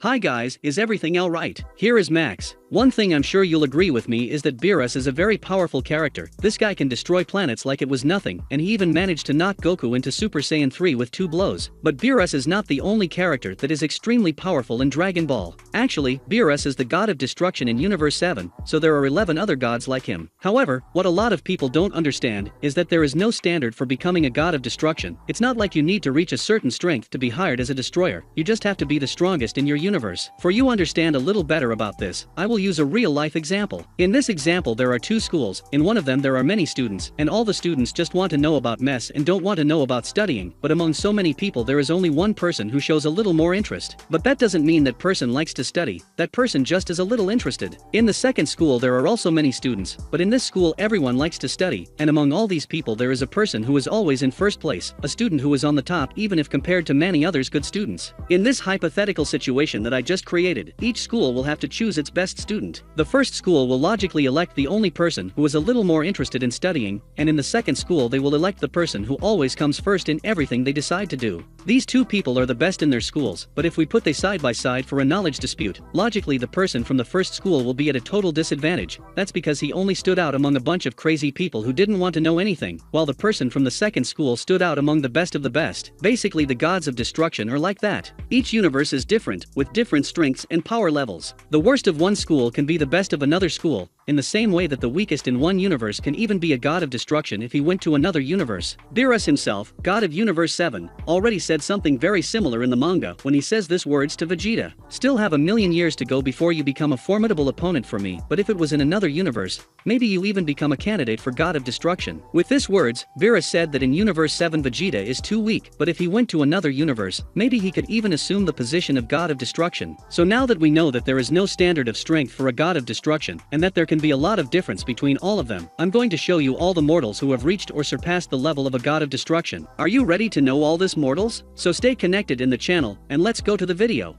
Hi guys, is everything alright? Here is Max. One thing I'm sure you'll agree with me is that Beerus is a very powerful character. This guy can destroy planets like it was nothing, and he even managed to knock Goku into Super Saiyan 3 with 2 blows. But Beerus is not the only character that is extremely powerful in Dragon Ball. Actually, Beerus is the god of destruction in Universe 7, so there are 11 other gods like him. However, what a lot of people don't understand is that there is no standard for becoming a god of destruction. It's not like you need to reach a certain strength to be hired as a destroyer. You just have to be the strongest in your universe. For you understand a little better about this, I will use a real-life example. In this example there are 2 schools, in one of them there are many students, and all the students just want to know about mess and don't want to know about studying, but among so many people there is only one person who shows a little more interest. But that doesn't mean that person likes to study, that person just is a little interested. In the second school there are also many students, but in this school everyone likes to study, and among all these people there is a person who is always in first place, a student who is on the top even if compared to many others good students. In this hypothetical situation that I just created, each school will have to choose its best student. The first school will logically elect the only person who is a little more interested in studying, and in the second school they will elect the person who always comes first in everything they decide to do. These 2 people are the best in their schools, but if we put they side by side for a knowledge dispute, logically the person from the first school will be at a total disadvantage. That's because he only stood out among a bunch of crazy people who didn't want to know anything, while the person from the second school stood out among the best of the best. Basically the gods of destruction are like that. Each universe is different, with different strengths and power levels. The worst of one school can be the best of another school, in the same way that the weakest in one universe can even be a god of destruction if he went to another universe. Beerus himself, god of Universe 7, already said something very similar in the manga when he says this words to Vegeta. Still have a million years to go before you become a formidable opponent for me, but if it was in another universe, maybe you even become a candidate for god of destruction. With this words, Beerus said that in Universe 7 Vegeta is too weak, but if he went to another universe, maybe he could even assume the position of god of destruction. So now that we know that there is no standard of strength for a god of destruction, and that there can be a lot of difference between all of them, I'm going to show you all the mortals who have reached or surpassed the level of a god of destruction. Are you ready to know all this, mortals? So stay connected in the channel, and let's go to the video.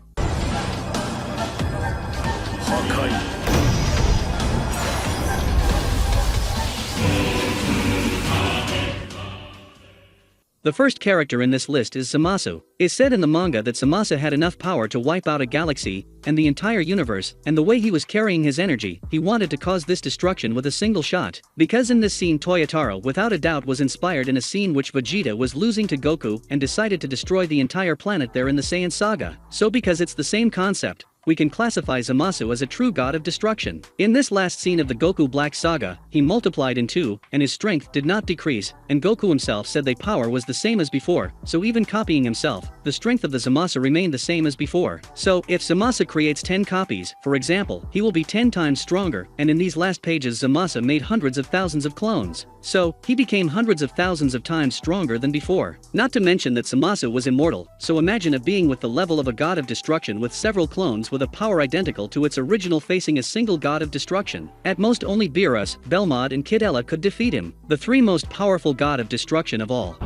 The first character in this list is Zamasu. It's said in the manga that Zamasu had enough power to wipe out a galaxy and the entire universe, and the way he was carrying his energy, he wanted to cause this destruction with a single shot. Because in this scene Toyotaro without a doubt was inspired in a scene which Vegeta was losing to Goku and decided to destroy the entire planet there in the Saiyan saga. So because it's the same concept, we can classify Zamasu as a true god of destruction. In this last scene of the Goku Black Saga, he multiplied in 2, and his strength did not decrease, and Goku himself said their power was the same as before, so even copying himself, the strength of the Zamasu remained the same as before. So, if Zamasu creates 10 copies, for example, he will be 10 times stronger, and in these last pages Zamasu made hundreds of thousands of clones. So, he became hundreds of thousands of times stronger than before. Not to mention that Zamasu was immortal, so imagine a being with the level of a god of destruction with several clones with a power identical to its original facing a single god of destruction. At most only Beerus, Belmod and Kid Ella could defeat him, the 3 most powerful god of destruction of all.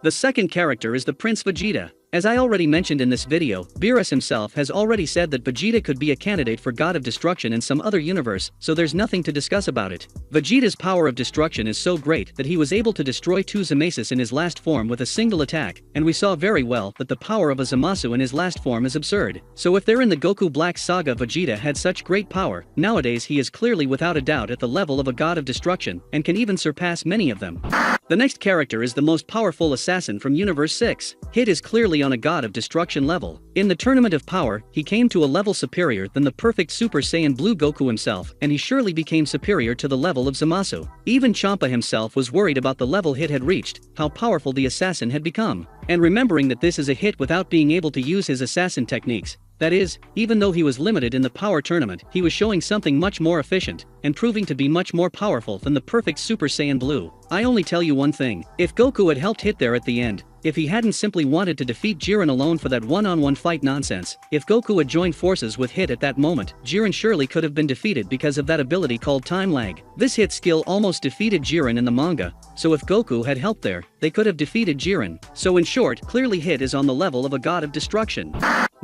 The second character is the Prince Vegeta. As I already mentioned in this video, Beerus himself has already said that Vegeta could be a candidate for God of Destruction in some other universe, so there's nothing to discuss about it. Vegeta's power of destruction is so great that he was able to destroy 2 Zamasus in his last form with a single attack, and we saw very well that the power of a Zamasu in his last form is absurd. So if they're in the Goku Black Saga Vegeta had such great power, nowadays he is clearly without a doubt at the level of a God of Destruction, and can even surpass many of them. The next character is the most powerful assassin from Universe 6. Hit is clearly on a god of destruction level. In the Tournament of Power, he came to a level superior than the perfect Super Saiyan Blue Goku himself, and he surely became superior to the level of Zamasu. Even Champa himself was worried about the level Hit had reached, how powerful the assassin had become. And remembering that this is a Hit without being able to use his assassin techniques, that is, even though he was limited in the power tournament, he was showing something much more efficient, and proving to be much more powerful than the perfect Super Saiyan Blue. I only tell you one thing, if Goku had helped Hit there at the end, if he hadn't simply wanted to defeat Jiren alone for that one-on-one fight nonsense, if Goku had joined forces with Hit at that moment, Jiren surely could have been defeated because of that ability called time lag. This Hit skill almost defeated Jiren in the manga, so if Goku had helped there, they could have defeated Jiren. So in short, clearly Hit is on the level of a god of destruction.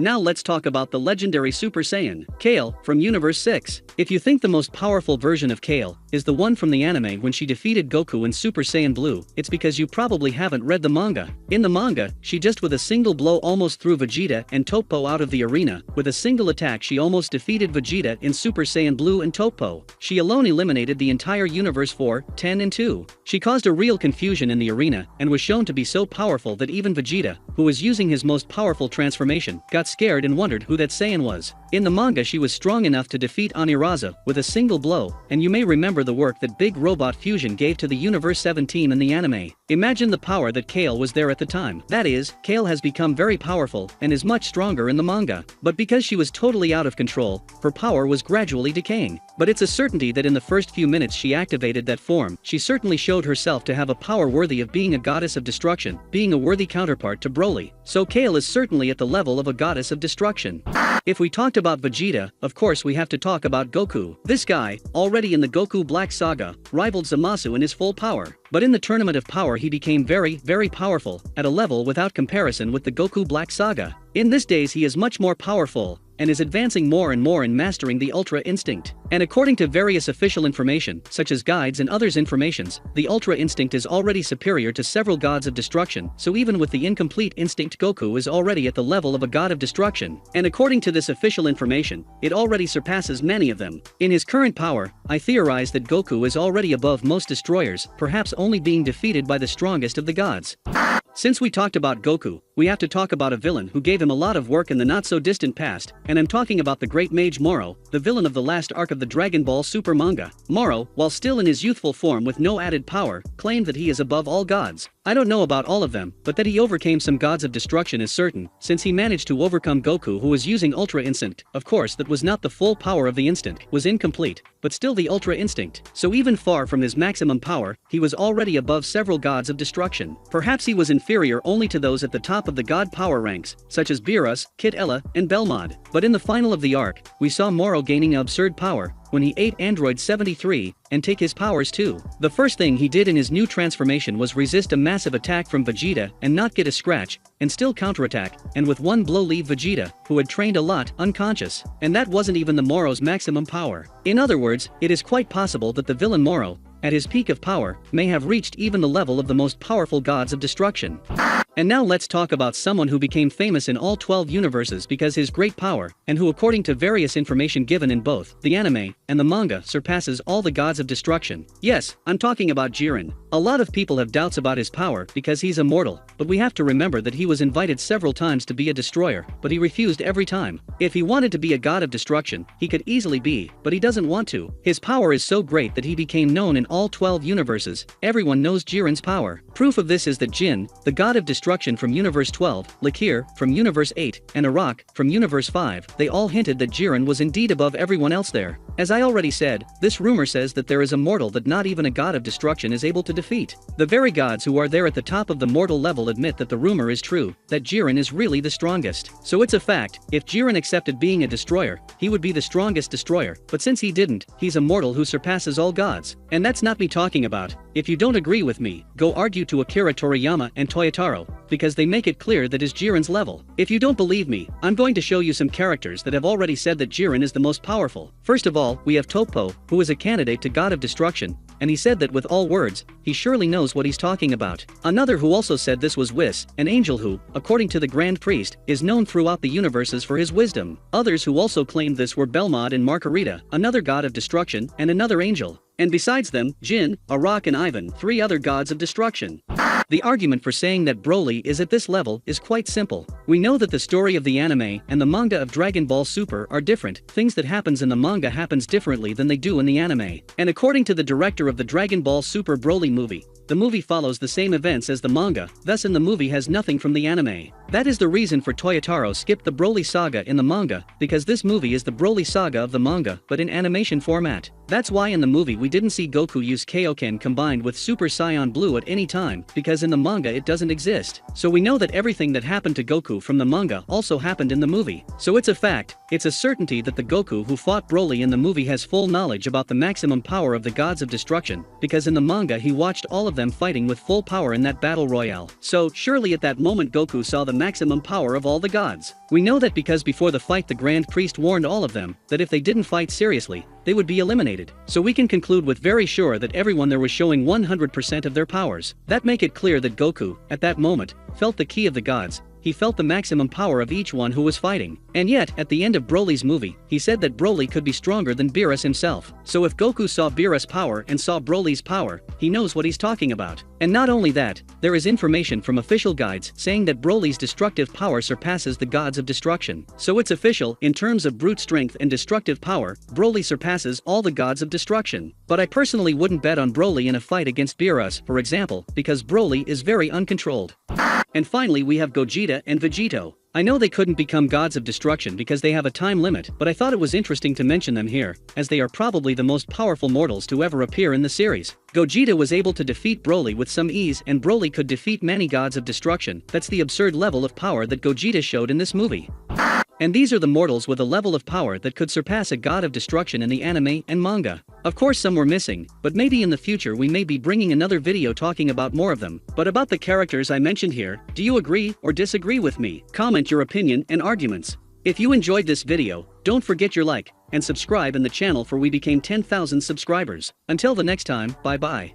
Now let's talk about the legendary Super Saiyan, Kale, from Universe 6. If you think the most powerful version of Kale is the one from the anime when she defeated Goku in Super Saiyan Blue. It's because you probably haven't read the manga. In the manga, she just with a single blow almost threw Vegeta and Toppo out of the arena. With a single attack she almost defeated Vegeta in Super Saiyan Blue and Toppo. She alone eliminated the entire universe 4, 10 and 2. She caused a real confusion in the arena and was shown to be so powerful that even Vegeta, who was using his most powerful transformation, got scared and wondered who that Saiyan was. In the manga she was strong enough to defeat Oniraza with a single blow, and you may remember the work that Big Robot Fusion gave to the Universe 17 in the anime. Imagine the power that Kale was there at the time. That is, Kale has become very powerful and is much stronger in the manga. But because she was totally out of control, her power was gradually decaying. But it's a certainty that in the first few minutes she activated that form, she certainly showed herself to have a power worthy of being a goddess of destruction, being a worthy counterpart to Broly. So Kale is certainly at the level of a goddess of destruction. If we talked about Vegeta, of course we have to talk about Goku. This guy, already in the Goku Black Saga, rivaled Zamasu in his full power. But in the Tournament of Power he became very, very powerful, at a level without comparison with the Goku Black Saga. In this days he is much more powerful, and is advancing more and more in mastering the Ultra Instinct. And according to various official information, such as guides and others informations, the Ultra Instinct is already superior to several gods of destruction, so even with the incomplete instinct Goku is already at the level of a god of destruction. And according to this official information, it already surpasses many of them. In his current power, I theorize that Goku is already above most destroyers, perhaps only being defeated by the strongest of the gods. Since we talked about Goku, we have to talk about a villain who gave him a lot of work in the not-so-distant past, and I'm talking about the great mage Moro, the villain of the last arc of the Dragon Ball Super manga. Moro, while still in his youthful form with no added power, claimed that he is above all gods. I don't know about all of them, but that he overcame some gods of destruction is certain, since he managed to overcome Goku who was using Ultra Instinct. Of course that was not the full power of the instant, was incomplete, but still the Ultra Instinct. So even far from his maximum power, he was already above several gods of destruction. Perhaps he was inferior only to those at the top of the god power ranks, such as Beerus, Kid Ella, and Belmod. But in the final of the arc, we saw Moro gaining absurd power, when he ate Android 73, and take his powers too. The first thing he did in his new transformation was resist a massive attack from Vegeta and not get a scratch, and still counterattack, and with one blow leave Vegeta, who had trained a lot, unconscious. And that wasn't even the Moro's maximum power. In other words, it is quite possible that the villain Moro, at his peak of power, may have reached even the level of the most powerful gods of destruction. And now let's talk about someone who became famous in all 12 universes because his great power, and who according to various information given in both the anime and the manga surpasses all the gods of destruction. Yes, I'm talking about Jiren. A lot of people have doubts about his power because he's immortal, but we have to remember that he was invited several times to be a destroyer, but he refused every time. If he wanted to be a god of destruction, he could easily be, but he doesn't want to. His power is so great that he became known in all 12 universes. Everyone knows Jiren's power. Proof of this is that Jin, the god of destruction from Universe 12, Lakir from Universe 8, and Arak from Universe 5, they all hinted that Jiren was indeed above everyone else there. As I already said, this rumor says that there is a mortal that not even a god of destruction is able to defeat. The very gods who are there at the top of the mortal level admit that the rumor is true, that Jiren is really the strongest. So it's a fact, if Jiren accepted being a destroyer, he would be the strongest destroyer, but since he didn't, he's a mortal who surpasses all gods. And that's not me talking about. If you don't agree with me, go argue to Akira Toriyama and Toyotaro, because they make it clear that is Jiren's level. If you don't believe me, I'm going to show you some characters that have already said that Jiren is the most powerful. First of all, we have Toppo, who is a candidate to God of Destruction, and he said that with all words, he surely knows what he's talking about. Another who also said this was Whis, an angel who, according to the Grand Priest, is known throughout the universes for his wisdom. Others who also claimed this were Belmod and Margarita, another god of destruction, and another angel. And besides them, Jin, Arak and Ivan, 3 other gods of destruction. The argument for saying that Broly is at this level is quite simple. We know that the story of the anime and the manga of Dragon Ball Super are different. Things that happens in the manga happens differently than they do in the anime. And according to the director of the Dragon Ball Super Broly movie, the movie follows the same events as the manga, thus in the movie has nothing from the anime. That is the reason for Toyotaro skipped the Broly saga in the manga, because this movie is the Broly saga of the manga, but in animation format. That's why in the movie we didn't see Goku use Kaioken combined with Super Saiyan Blue at any time, because in the manga it doesn't exist. So we know that everything that happened to Goku from the manga also happened in the movie. So it's a fact, it's a certainty that the Goku who fought Broly in the movie has full knowledge about the maximum power of the gods of destruction, because in the manga he watched all of them fighting with full power in that battle royale. So surely at that moment Goku saw the maximum power of all the gods. We know that because before the fight the Grand Priest warned all of them that if they didn't fight seriously, they would be eliminated. So we can conclude with very sure that everyone there was showing 100% of their powers. That make it clear that Goku, at that moment, felt the key of the gods. He felt the maximum power of each one who was fighting. And yet, at the end of Broly's movie, he said that Broly could be stronger than Beerus himself. So if Goku saw Beerus' power and saw Broly's power, he knows what he's talking about. And not only that, there is information from official guides saying that Broly's destructive power surpasses the gods of destruction. So it's official, in terms of brute strength and destructive power, Broly surpasses all the gods of destruction. But I personally wouldn't bet on Broly in a fight against Beerus, for example, because Broly is very uncontrolled. And finally we have Gogeta and Vegeta. I know they couldn't become gods of destruction because they have a time limit, but I thought it was interesting to mention them here, as they are probably the most powerful mortals to ever appear in the series. Gogeta was able to defeat Broly with some ease, and Broly could defeat many gods of destruction. That's the absurd level of power that Gogeta showed in this movie. And these are the mortals with a level of power that could surpass a god of destruction in the anime and manga. Of course some were missing, but maybe in the future we may be bringing another video talking about more of them. But about the characters I mentioned here, do you agree or disagree with me? Comment your opinion and arguments. If you enjoyed this video, don't forget your like and subscribe in the channel for we became 10,000 subscribers. Until the next time, bye bye.